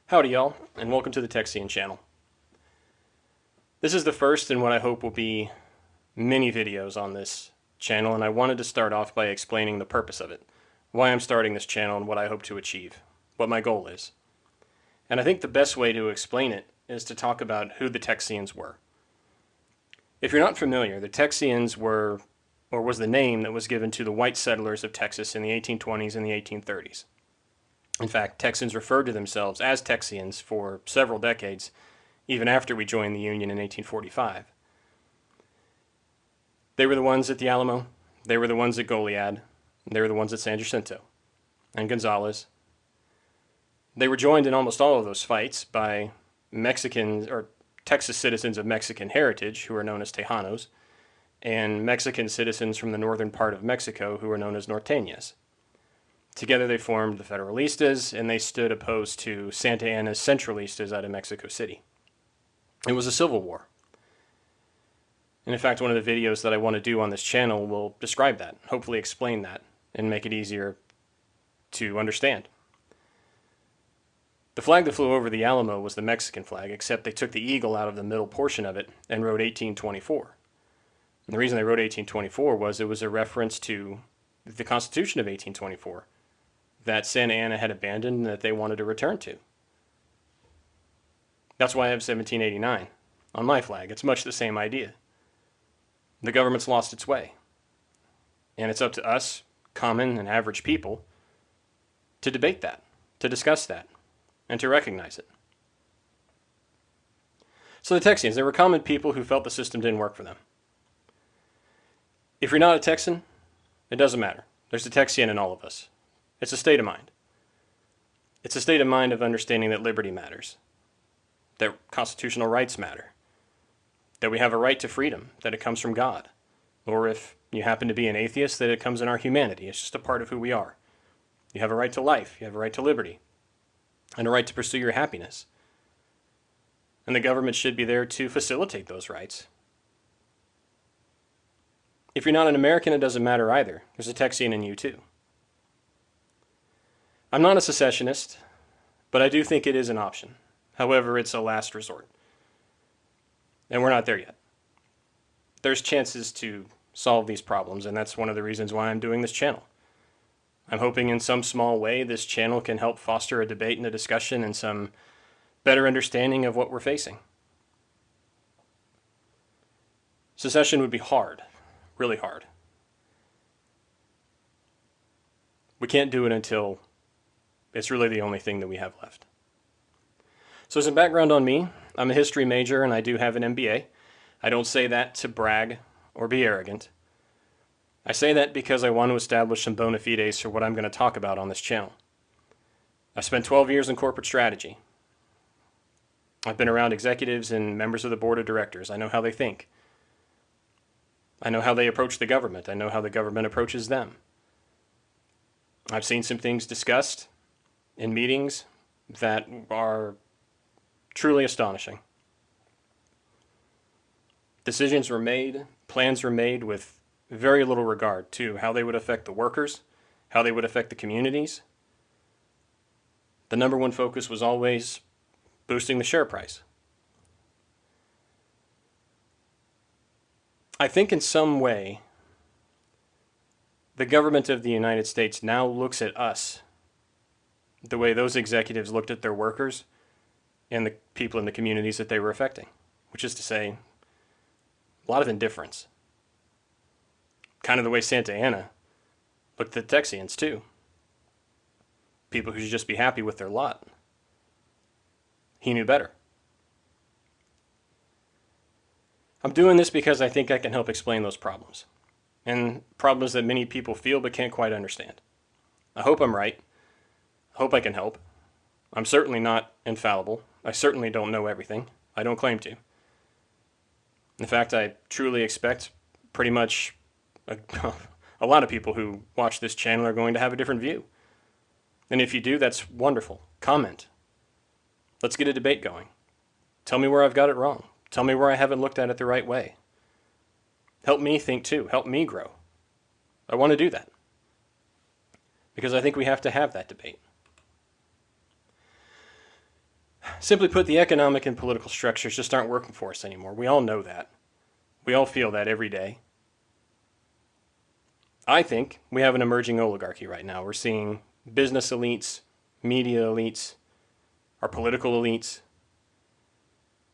Howdy y'all, and welcome to the Texian channel. This is the first in what I hope will be many videos on this channel, and I wanted to start off by explaining the purpose of it, why I'm starting this channel and what I hope to achieve, what my goal is. And I think the best way to explain it is to talk about who the Texians were. If you're not familiar, the Texians was the name that was given to the white settlers of Texas in the 1820s and the 1830s. In fact, Texans referred to themselves as Texians for several decades, even after we joined the Union in 1845. They were the ones at the Alamo, they were the ones at Goliad, they were the ones at San Jacinto and Gonzales. They were joined in almost all of those fights by Mexicans or Texas citizens of Mexican heritage, who are known as Tejanos, and Mexican citizens from the northern part of Mexico, who are known as Norteñas. Together they formed the Federalistas, and they stood opposed to Santa Anna's Centralistas out of Mexico City. It was a civil war. And in fact, one of the videos that I want to do on this channel will describe that, hopefully explain that, and make it easier to understand. The flag that flew over the Alamo was the Mexican flag, except they took the eagle out of the middle portion of it and wrote 1824. And the reason they wrote 1824 was it was a reference to the Constitution of 1824. That Santa Anna had abandoned and that they wanted to return to. That's why I have 1789 on my flag. It's much the same idea. The government's lost its way. And it's up to us, common and average people, to debate that, to discuss that, and to recognize it. So the Texians, they were common people who felt the system didn't work for them. If you're not a Texan, it doesn't matter. There's a Texian in all of us. It's a state of mind. It's a state of mind of understanding that liberty matters, that constitutional rights matter, that we have a right to freedom, that it comes from God, or if you happen to be an atheist, that it comes in our humanity. It's just a part of who we are. You have a right to life, you have a right to liberty, and a right to pursue your happiness. And the government should be there to facilitate those rights. If you're not an American, it doesn't matter either. There's a Texian in you too. I'm not a secessionist, but I do think it is an option. However, it's a last resort. And we're not there yet. There's chances to solve these problems, and that's one of the reasons why I'm doing this channel. I'm hoping in some small way this channel can help foster a debate and a discussion and some better understanding of what we're facing. Secession would be hard, really hard. We can't do it until it's really the only thing that we have left. So some background on me. I'm a history major and I do have an MBA. I don't say that to brag or be arrogant. I say that because I want to establish some bona fides for what I'm going to talk about on this channel. I spent 12 years in corporate strategy. I've been around executives and members of the board of directors. I know how they think. I know how they approach the government. I know how the government approaches them. I've seen some things discussed in meetings that are truly astonishing. Decisions were made, plans were made with very little regard to how they would affect the workers, how they would affect the communities. The number one focus was always boosting the share price. I think in some way, the government of the United States now looks at us the way those executives looked at their workers and the people in the communities that they were affecting, which is to say, a lot of indifference. Kind of the way Santa Anna looked at the Texians too. People who should just be happy with their lot. He knew better. I'm doing this because I think I can help explain those problems, and problems that many people feel but can't quite understand. I hope I'm right. I hope I can help. I'm certainly not infallible. I certainly don't know everything. I don't claim to. In fact, I truly expect pretty much a lot of people who watch this channel are going to have a different view. And if you do, that's wonderful. Comment. Let's get a debate going. Tell me where I've got it wrong. Tell me where I haven't looked at it the right way. Help me think too. Help me grow. I want to do that. Because I think we have to have that debate. Simply put, the economic and political structures just aren't working for us anymore. We all know that. We all feel that every day. I think we have an emerging oligarchy right now. We're seeing business elites, media elites, our political elites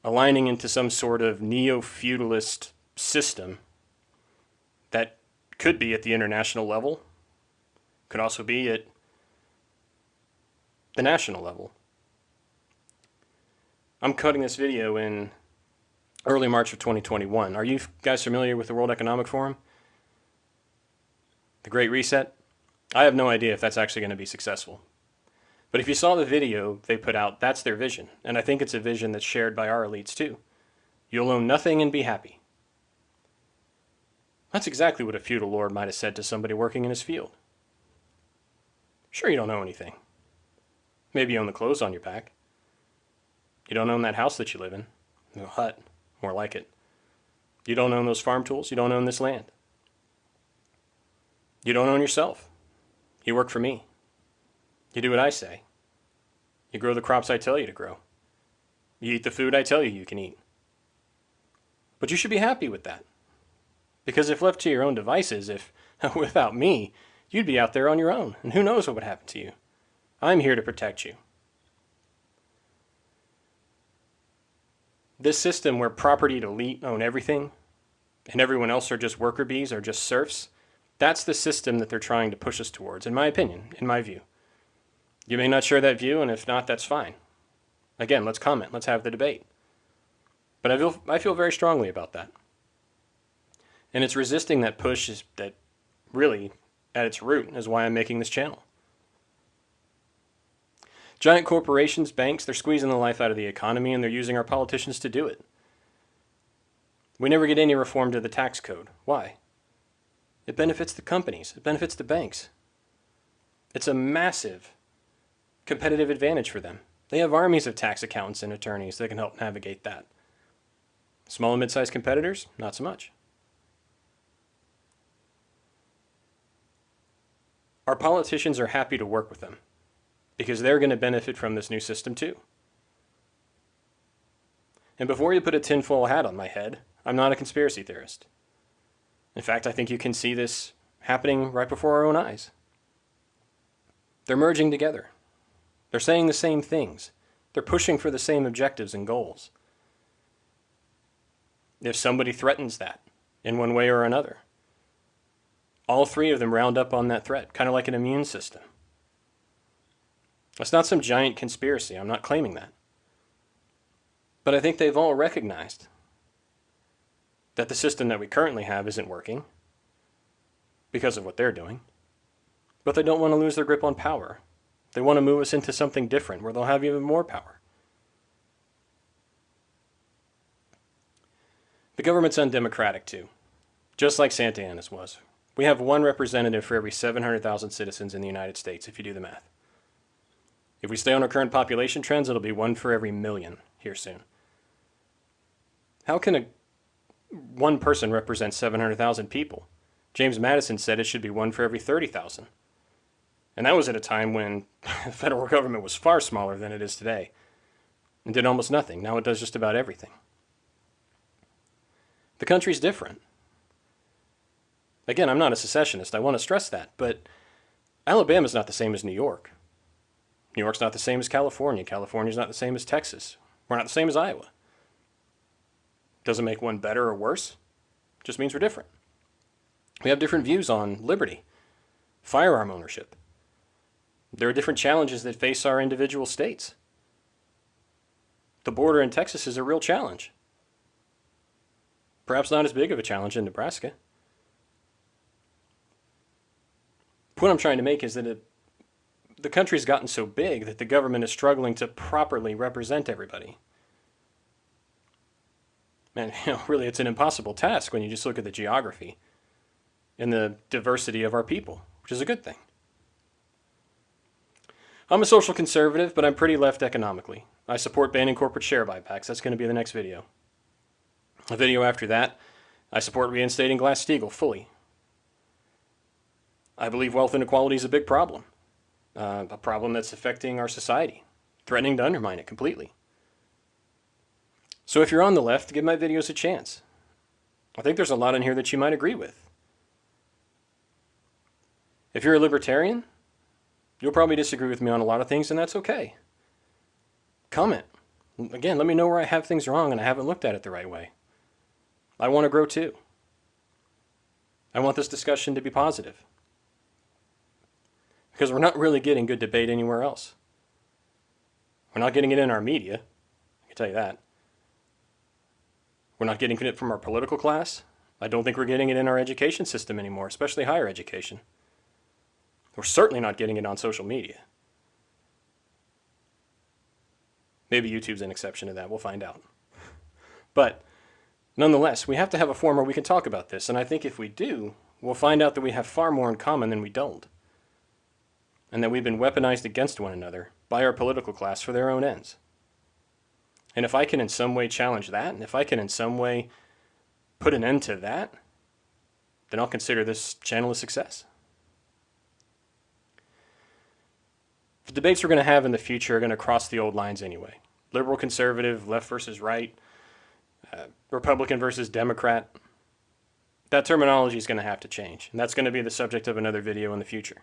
aligning into some sort of neo-feudalist system that could be at the international level, could also be at the national level. I'm cutting this video in early March of 2021. Are you guys familiar with the World Economic Forum? The Great Reset? I have no idea if that's actually going to be successful. But if you saw the video they put out, that's their vision. And I think it's a vision that's shared by our elites too. You'll own nothing and be happy. That's exactly what a feudal lord might have said to somebody working in his field. Sure, you don't own anything. Maybe you own the clothes on your back. You don't own that house that you live in. A hut, more like it. You don't own those farm tools. You don't own this land. You don't own yourself. You work for me. You do what I say. You grow the crops I tell you to grow. You eat the food I tell you you can eat. But you should be happy with that. Because if left to your own devices, if without me, you'd be out there on your own, and who knows what would happen to you. I'm here to protect you. This system where property elite own everything, and everyone else are just worker bees or just serfs, that's the system that they're trying to push us towards, in my opinion, in my view. You may not share that view, and if not, that's fine. Again, let's comment, let's have the debate. But I feel very strongly about that. And it's resisting that push that really, at its root, is why I'm making this channel. Giant corporations, banks, they're squeezing the life out of the economy, and they're using our politicians to do it. We never get any reform to the tax code. Why? It benefits the companies. It benefits the banks. It's a massive competitive advantage for them. They have armies of tax accountants and attorneys that can help navigate that. Small and mid-sized competitors, not so much. Our politicians are happy to work with them because they're going to benefit from this new system too. And before you put a tinfoil hat on my head, I'm not a conspiracy theorist. In fact, I think you can see this happening right before our own eyes. They're merging together. They're saying the same things. They're pushing for the same objectives and goals. If somebody threatens that in one way or another, all three of them round up on that threat, kind of like an immune system. It's not some giant conspiracy. I'm not claiming that. But I think they've all recognized that the system that we currently have isn't working because of what they're doing. But they don't want to lose their grip on power. They want to move us into something different where they'll have even more power. The government's undemocratic too, just like Santa Anna's was. We have one representative for every 700,000 citizens in the United States, if you do the math. If we stay on our current population trends, it'll be one for every million here soon. How can one person represent 700,000 people? James Madison said it should be one for every 30,000. And that was at a time when the federal government was far smaller than it is today and did almost nothing. Now it does just about everything. The country's different. Again, I'm not a secessionist. I want to stress that. But Alabama's not the same as New York. New York's not the same as California. California's not the same as Texas. We're not the same as Iowa. Doesn't make one better or worse. Just means we're different. We have different views on liberty, firearm ownership. There are different challenges that face our individual states. The border in Texas is a real challenge. Perhaps not as big of a challenge in Nebraska. The point I'm trying to make is that the country's gotten so big that the government is struggling to properly represent everybody. And really it's an impossible task when you just look at the geography and the diversity of our people, which is a good thing. I'm a social conservative, but I'm pretty left economically. I support banning corporate share buybacks. That's going to be the next video. A video after that, I support reinstating Glass-Steagall fully. I believe wealth inequality is a big problem. A problem that's affecting our society, threatening to undermine it completely. So if you're on the left, give my videos a chance. I think there's a lot in here that you might agree with. If you're a libertarian, you'll probably disagree with me on a lot of things, and that's okay. Comment. Again, let me know where I have things wrong and I haven't looked at it the right way. I want to grow too. I want this discussion to be positive. Because we're not really getting good debate anywhere else. We're not getting it in our media, I can tell you that. We're not getting it from our political class. I don't think we're getting it in our education system anymore, especially higher education. We're certainly not getting it on social media. Maybe YouTube's an exception to that. We'll find out. But nonetheless, we have to have a forum where we can talk about this. And I think if we do, we'll find out that we have far more in common than we don't. And that we've been weaponized against one another by our political class for their own ends. And if I can in some way challenge that, and if I can in some way put an end to that, then I'll consider this channel a success. The debates we're going to have in the future are going to cross the old lines anyway. Liberal, conservative, left versus right, Republican versus Democrat. That terminology is going to have to change. And that's going to be the subject of another video in the future.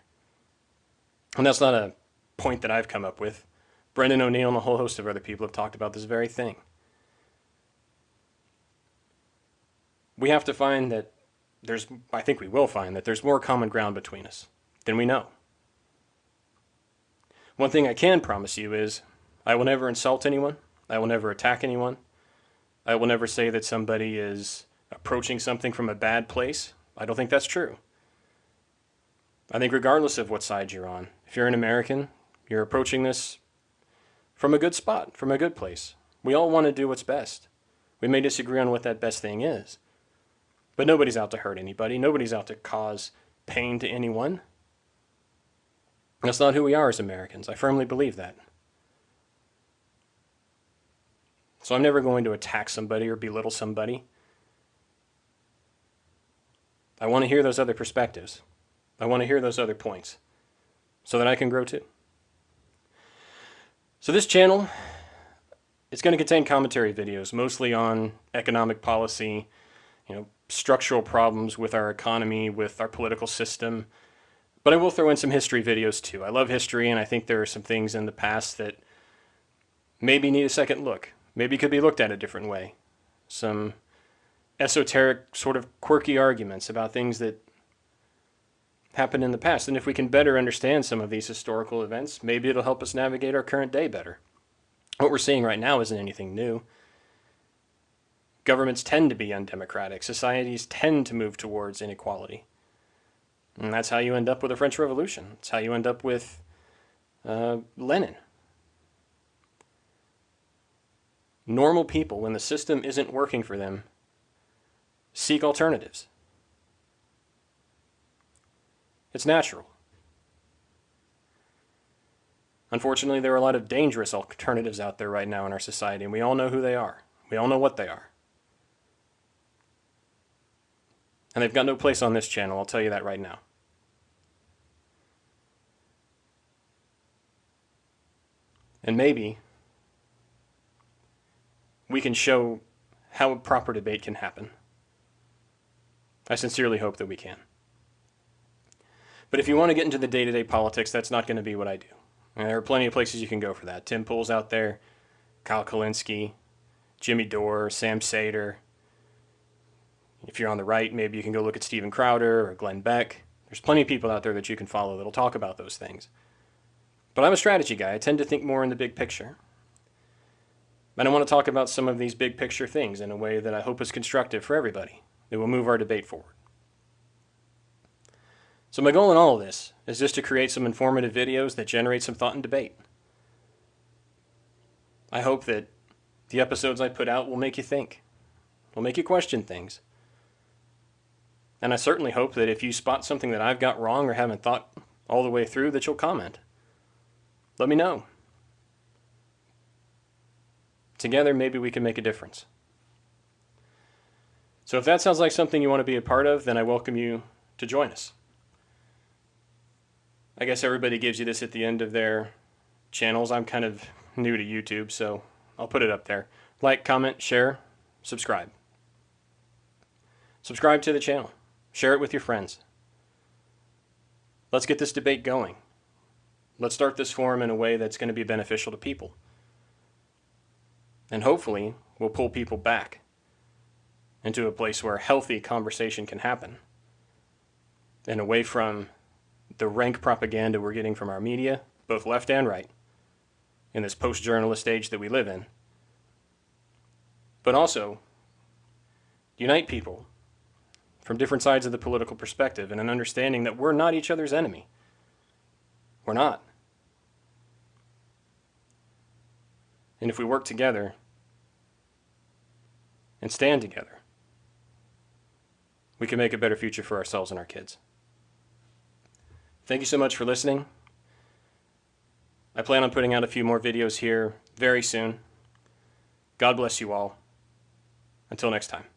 And that's not a point that I've come up with. Brendan O'Neill and a whole host of other people have talked about this very thing. We have to find that I think we will find that there's more common ground between us than we know. One thing I can promise you is I will never insult anyone. I will never attack anyone. I will never say that somebody is approaching something from a bad place. I don't think that's true. I think regardless of what side you're on, if you're an American, you're approaching this from a good spot, from a good place. We all want to do what's best. We may disagree on what that best thing is, but nobody's out to hurt anybody. Nobody's out to cause pain to anyone. That's not who we are as Americans. I firmly believe that. So I'm never going to attack somebody or belittle somebody. I want to hear those other perspectives. I want to hear those other points so that I can grow too. So this channel, it's going to contain commentary videos, mostly on economic policy, structural problems with our economy, with our political system. But I will throw in some history videos too. I love history, and I think there are some things in the past that maybe need a second look. Maybe could be looked at a different way. Some esoteric, sort of quirky arguments about things that happened in the past. And if we can better understand some of these historical events, maybe it'll help us navigate our current day better. What we're seeing right now isn't anything new. Governments tend to be undemocratic. Societies tend to move towards inequality. And that's how you end up with the French Revolution. It's how you end up with Lenin. Normal people, when the system isn't working for them, seek alternatives. It's natural. Unfortunately, there are a lot of dangerous alternatives out there right now in our society, and we all know who they are. We all know what they are. And they've got no place on this channel, I'll tell you that right now. And maybe we can show how a proper debate can happen. I sincerely hope that we can. But if you want to get into the day-to-day politics, that's not going to be what I do. And there are plenty of places you can go for that. Tim Pool's out there, Kyle Kulinski, Jimmy Dore, Sam Sater. If you're on the right, maybe you can go look at Steven Crowder or Glenn Beck. There's plenty of people out there that you can follow that'll talk about those things. But I'm a strategy guy. I tend to think more in the big picture. And I want to talk about some of these big picture things in a way that I hope is constructive for everybody. It will move our debate forward. So my goal in all of this is just to create some informative videos that generate some thought and debate. I hope that the episodes I put out will make you think, will make you question things. And I certainly hope that if you spot something that I've got wrong or haven't thought all the way through, that you'll comment. Let me know. Together, maybe we can make a difference. So if that sounds like something you want to be a part of, then I welcome you to join us. I guess everybody gives you this at the end of their channels. I'm kind of new to YouTube, so I'll put it up there. Like, comment, share, subscribe. Subscribe to the channel. Share it with your friends. Let's get this debate going. Let's start this forum in a way that's going to be beneficial to people. And hopefully, we'll pull people back into a place where healthy conversation can happen, and away from the rank propaganda we're getting from our media, both left and right, in this post-journalist age that we live in. But also, unite people from different sides of the political perspective and an understanding that we're not each other's enemy. We're not. And if we work together and stand together, we can make a better future for ourselves and our kids. Thank you so much for listening. I plan on putting out a few more videos here very soon. God bless you all. Until next time.